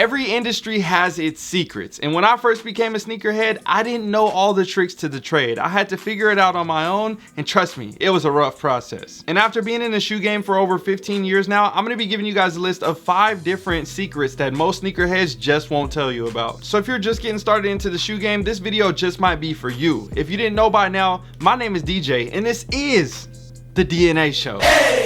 Every industry has its secrets, and when I first became a sneakerhead, I didn't know all the tricks to the trade. I had to figure it out on my own, and trust me, it was a rough process. And after being in the shoe game for over 15 years now, I'm gonna be giving you guys a list of 5 different secrets that most sneakerheads just won't tell you about. So if you're just getting started into the shoe game, this video just might be for you. If you didn't know by now, my name is DJ, and this is the DNA Show.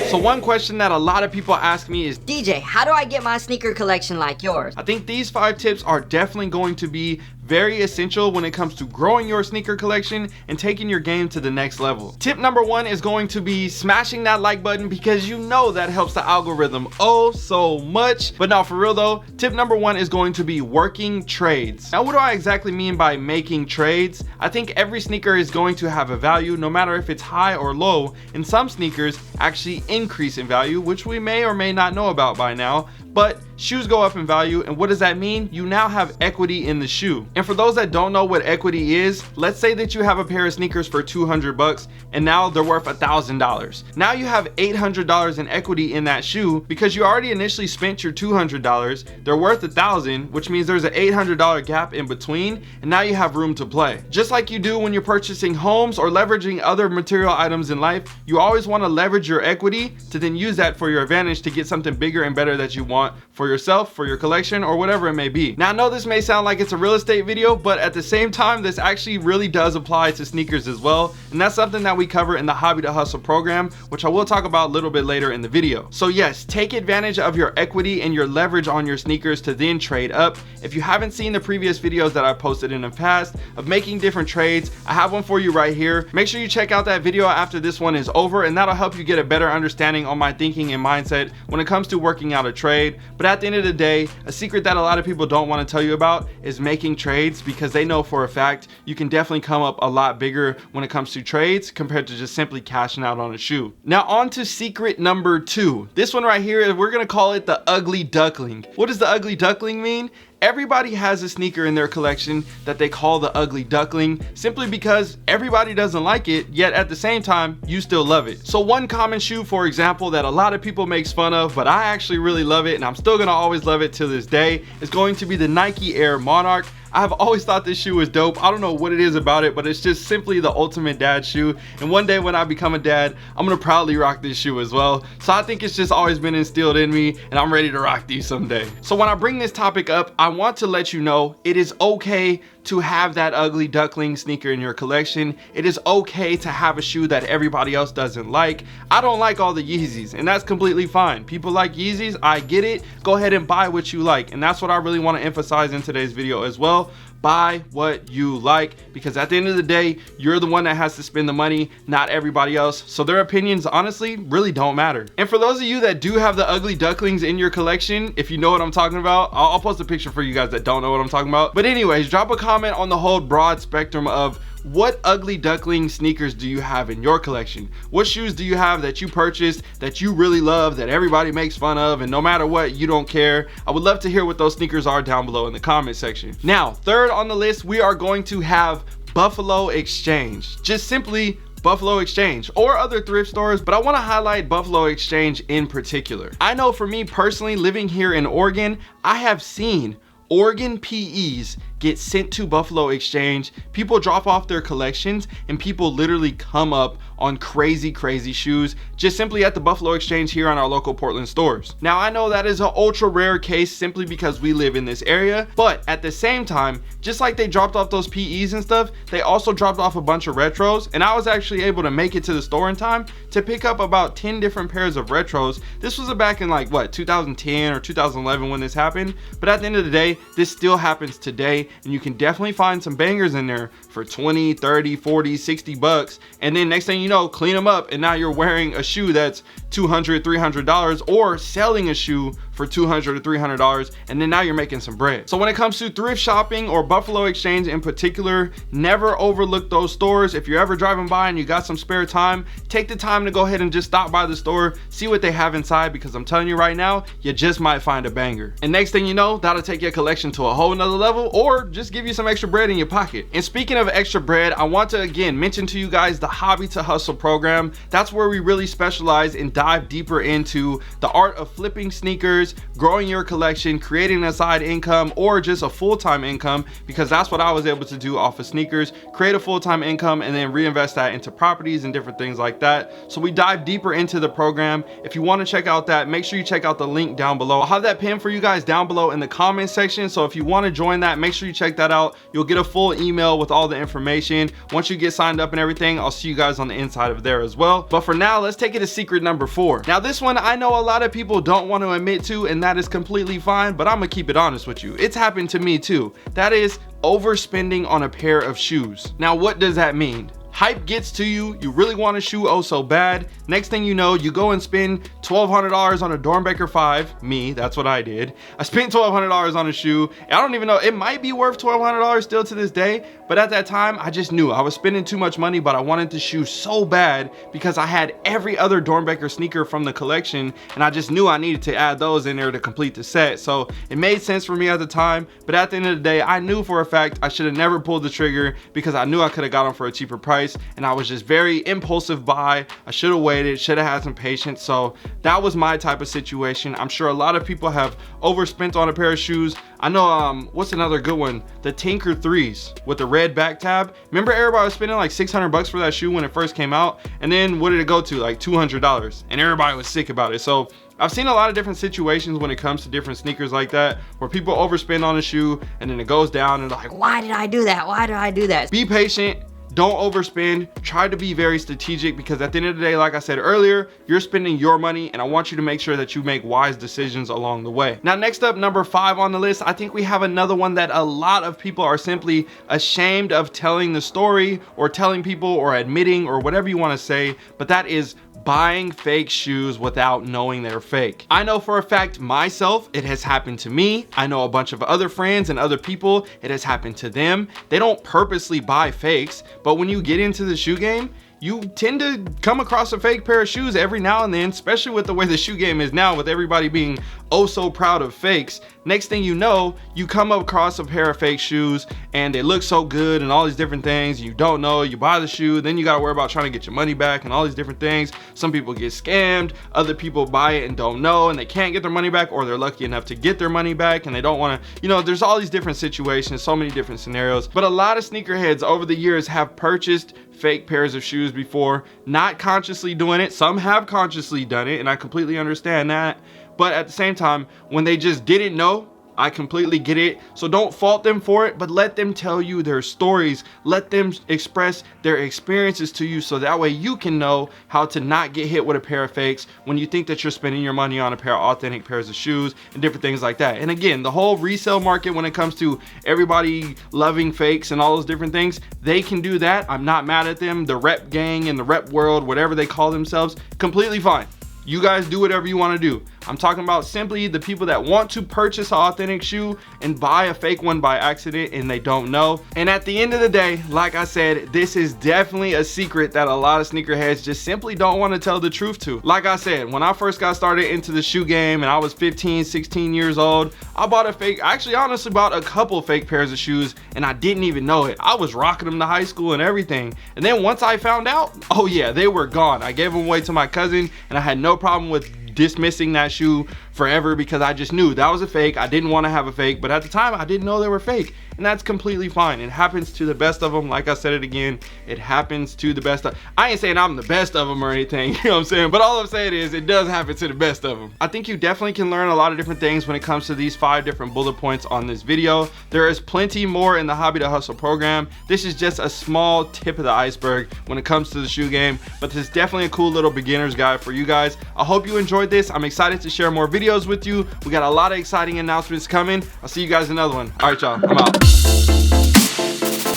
So one question that a lot of people ask me is, DJ, how do I get my sneaker collection like yours? I think these 5 tips are definitely going to be very essential when it comes to growing your sneaker collection and taking your game to the next level. Tip number 1 is going to be smashing that like button, because you know that helps the algorithm oh so much. But now for real though, tip number 1 is going to be working trades. Now what do I exactly mean by making trades? I think every sneaker is going to have a value no matter if it's high or low, and some sneakers actually increase in value, which we may or may not know about by now. But shoes go up in value, and what does that mean? You now have equity in the shoe. And for those that don't know what equity is, let's say that you have a pair of sneakers for 200 bucks and now they're worth $1,000. Now you have $800 in equity in that shoe because you already initially spent your $200. They're worth $1,000, which means there's an $800 gap in between, and now you have room to play. Just like you do when you're purchasing homes or leveraging other material items in life, you always want to leverage your equity to then use that for your advantage to get something bigger and better that you want for yourself, for your collection, or whatever it may be. Now I know this may sound like it's a real estate video, but at the same time, this actually really does apply to sneakers as well, and that's something that we cover in the Hobby to Hustle program, which I will talk about a little bit later in the video. So yes, take advantage of your equity and your leverage on your sneakers to then trade up. If you haven't seen the previous videos that I posted in the past of making different trades, I have one for you right here. Make sure you check out that video after this one is over, and that'll help you get a better understanding on my thinking and mindset when it comes to working out a trade. But at the end of the day, a secret that a lot of people don't want to tell you about is making trades, because they know for a fact you can definitely come up a lot bigger when it comes to trades compared to just simply cashing out on a shoe. Now on to secret number 2. This one right here, we're gonna call it the Ugly Duckling. What does the Ugly Duckling mean? Everybody has a sneaker in their collection that they call the Ugly Duckling, simply because everybody doesn't like it, yet at the same time, you still love it. So one common shoe, for example, that a lot of people makes fun of, but I actually really love it, and I'm still gonna always love it to this day, is going to be the Nike Air Monarch. I've always thought this shoe was dope. I don't know what it is about it, but it's just simply the ultimate dad shoe. And one day when I become a dad, I'm gonna proudly rock this shoe as well. So I think it's just always been instilled in me, and I'm ready to rock these someday. So when I bring this topic up, I want to let you know it is okay to have that Ugly Duckling sneaker in your collection. It is okay to have a shoe that everybody else doesn't like. I don't like all the Yeezys, and that's completely fine. People like Yeezys, I get it. Go ahead and buy what you like, and that's what I really want to emphasize in today's video as well. Buy what you like, because at the end of the day, you're the one that has to spend the money, not everybody else. So their opinions honestly really don't matter. And for those of you that do have the Ugly Ducklings in your collection, if you know what I'm talking about, I'll post a picture for you guys that don't know what I'm talking about. But anyways, drop a comment on the whole broad spectrum of what Ugly Duckling sneakers do you have in your collection? What shoes do you have that you purchased that you really love, that everybody makes fun of, and no matter what, you don't care? I would love to hear what those sneakers are down below in the comment section. Now, third on the list, we are going to have Buffalo Exchange. Just simply Buffalo Exchange, or other thrift stores, but I want to highlight Buffalo Exchange in particular. I know for me personally, living here in Oregon, I have seen Oregon PEs get sent to Buffalo Exchange. People drop off their collections, and people literally come up on crazy shoes just simply at the Buffalo Exchange here on our local Portland stores. Now I know that is an ultra rare case simply because we live in this area, but at the same time, just like they dropped off those PEs and stuff, they also dropped off a bunch of retros, and I was actually able to make it to the store in time to pick up about 10 different pairs of retros. This was back in like what, 2010 or 2011 when this happened, but at the end of the day, this still happens today, and you can definitely find some bangers in there for 20, 30, 40, 60 bucks, and then next thing you know, clean them up, and now you're wearing a shoe that's $200, $300, or selling a shoe for $200 or $300, and then now you're making some bread. So when it comes to thrift shopping, or Buffalo Exchange in particular, never overlook those stores. If you're ever driving by and you got some spare time, take the time to go ahead and just stop by the store, see what they have inside, because I'm telling you right now, you just might find a banger. And next thing you know, that'll take your collection to a whole nother level, or just give you some extra bread in your pocket. And speaking of extra bread, I want to again mention to you guys the Hobby to Hustle program. That's where we really specialize and dive deeper into the art of flipping sneakers, sneakers, growing your collection, creating a side income, or just a full-time income, because that's what I was able to do off of sneakers, create a full-time income and then reinvest that into properties and different things like that. So we dive deeper into the program. If you want to check out that, make sure you check out the link down below. I'll have that pinned for you guys down below in the comment section. So if you want to join that, make sure you check that out. You'll get a full email with all the information. Once you get signed up and everything, I'll see you guys on the inside of there as well. But for now, let's take it to secret number 4. Now this one I know a lot of people don't want to admit to, and that is completely fine, but I'm gonna keep it honest with you. It's happened to me too. That is overspending on a pair of shoes. Now what does that mean? Hype gets to you, you really want a shoe oh so bad. Next thing you know, you go and spend $1,200 on a Dornbecker 5. Me, that's what I did. I spent $1,200 on a shoe. I don't even know, it might be worth $1,200 still to this day, but at that time, I just knew I was spending too much money, but I wanted the shoe so bad because I had every other Dornbecker sneaker from the collection, and I just knew I needed to add those in there to complete the set. So it made sense for me at the time, but at the end of the day, I knew for a fact I should have never pulled the trigger because I knew I could have got them for a cheaper price. And I was just very impulsive buy. I should have waited, should have had some patience. So that was my type of situation. I'm sure a lot of people have overspent on a pair of shoes. I know, what's another good one? The Tinker 3s with the red back tab. Remember everybody was spending like 600 bucks for that shoe when it first came out? And then what did it go to? Like $200. And everybody was sick about it. So I've seen a lot of different situations when it comes to different sneakers like that, where people overspend on a shoe and then it goes down and like, Why did I do that? Why did I do that? Be patient. Don't overspend. Try to be very strategic, because at the end of the day, like I said earlier, you're spending your money and I want you to make sure that you make wise decisions along the way. Now, next up, number 5 on the list, I think we have another one that a lot of people are simply ashamed of telling the story or telling people or admitting or whatever you want to say, but that is buying fake shoes without knowing they're fake. I know for a fact myself, it has happened to me. I know a bunch of other friends and other people, it has happened to them. They don't purposely buy fakes, but when you get into the shoe game, you tend to come across a fake pair of shoes every now and then, especially with the way the shoe game is now, with everybody being oh so proud of fakes. Next thing you know, you come across a pair of fake shoes and they look so good and all these different things. You don't know, you buy the shoe, then you gotta worry about trying to get your money back and all these different things. Some people get scammed, other people buy it and don't know and they can't get their money back, or they're lucky enough to get their money back and they don't wanna, you know, there's all these different situations, so many different scenarios. But a lot of sneakerheads over the years have purchased fake pairs of shoes before, not consciously doing it. Some have consciously done it and I completely understand that, but at the same time, when they just didn't know, I completely get it. So don't fault them for it, but let them tell you their stories. Let them express their experiences to you, so that way you can know how to not get hit with a pair of fakes when you think that you're spending your money on a pair of authentic pairs of shoes and different things like that. And again, the whole resale market, when it comes to everybody loving fakes and all those different things, they can do that. I'm not mad at them. The rep gang and the rep world, whatever they call themselves, completely fine. You guys do whatever you want to do. I'm talking about simply the people that want to purchase an authentic shoe and buy a fake one by accident and they don't know. And at the end of the day, like I said, this is definitely a secret that a lot of sneakerheads just simply don't want to tell the truth to. Like I said, when I first got started into the shoe game and I was 15, 16 years old, I bought a fake, actually honestly bought a couple fake pairs of shoes and I didn't even know it. I was rocking them to high school and everything. And then once I found out, oh yeah, they were gone. I gave them away to my cousin and I had no problem with dismissing that shoe forever because I just knew that was a fake. I didn't want to have a fake, but at the time I didn't know they were fake, and that's completely fine. It happens to the best of them. Like I said it again, it happens to the best of, I ain't saying I'm the best of them or anything, you know what I'm saying, but all I'm saying is it does happen to the best of them. I think you definitely can learn a lot of different things when it comes to these 5 different bullet points on this video. There is plenty more in the Hobby to Hustle program. This is just a small tip of the iceberg when it comes to the shoe game, but this is definitely a cool little beginner's guide for you guys. I hope you enjoyed this. I'm excited to share more videos with you. We got a lot of exciting announcements coming. I'll see you guys in another one. All right, y'all, I'm out.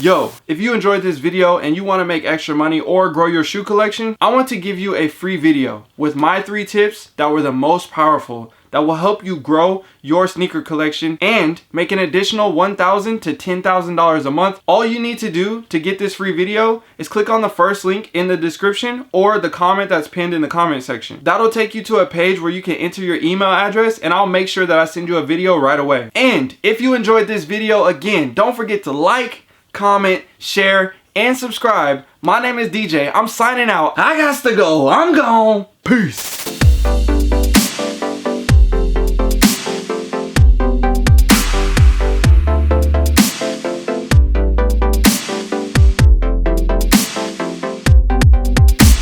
Yo, if you enjoyed this video and you want to make extra money or grow your shoe collection, I want to give you a free video with my 3 tips that were the most powerful, that will help you grow your sneaker collection and make an additional $1,000 to $10,000 a month. All you need to do to get this free video is click on the first link in the description or the comment that's pinned in the comment section. That'll take you to a page where you can enter your email address and I'll make sure that I send you a video right away. And if you enjoyed this video, again, don't forget to like, comment, share, and subscribe. My name is DJ. I'm signing out. I got to go. I'm gone. Peace.